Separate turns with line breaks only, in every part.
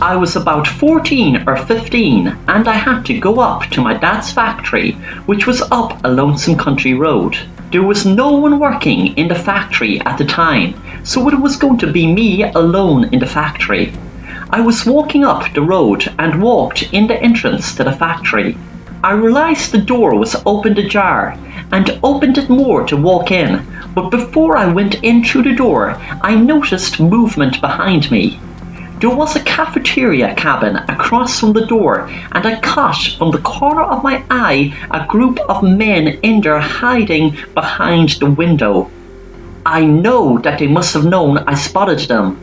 I was about 14 or 15 and I had to go up to my dad's factory, which was up a lonesome country road. There was no one working in the factory at the time, so it was going to be me alone in the factory. I was walking up the road and walked in the entrance to the factory. I realised the door was opened ajar and opened it more to walk in, but before I went in through the door, I noticed movement behind me. There was a cafeteria cabin across from the door, and I caught from the corner of my eye a group of men in there hiding behind the window. I know that they must have known I spotted them.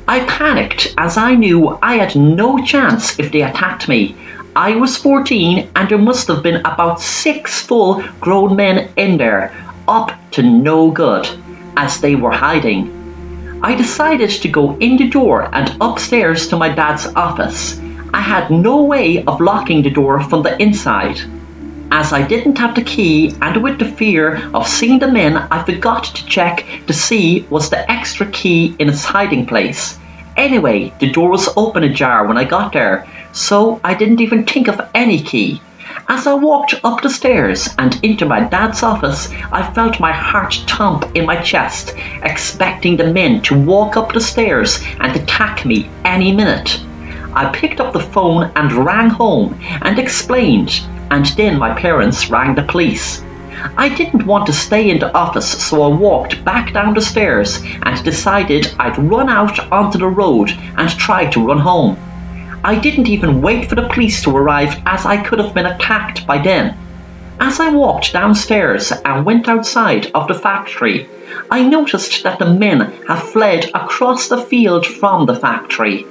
I panicked as I knew I had no chance if they attacked me. I was 14 and there must have been about 6 full grown men in there, up to no good, as they were hiding. I decided to go in the door and upstairs to my dad's office. I had no way of locking the door from the inside. As I didn't have the key and with the fear of seeing the men, I forgot to check to see was the extra key in its hiding place. Anyway, the door was open ajar when I got there, so I didn't even think of any key. As I walked up the stairs and into my dad's office, I felt my heart thump in my chest, expecting the men to walk up the stairs and attack me any minute. I picked up the phone and rang home and explained, and then my parents rang the police. I didn't want to stay in the office, so I walked back down the stairs and decided I'd run out onto the road and try to run home. I didn't even wait for the police to arrive, as I could have been attacked by then. As I walked downstairs and went outside of the factory, I noticed that the men had fled across the field from the factory.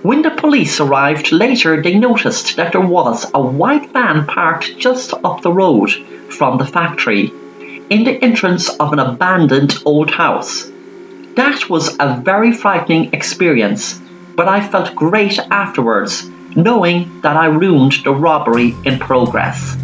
When the police arrived later, they noticed that there was a white van parked just up the road from the factory, in the entrance of an abandoned old house. That was a very frightening experience, but I felt great afterwards, knowing that I ruined the robbery in progress.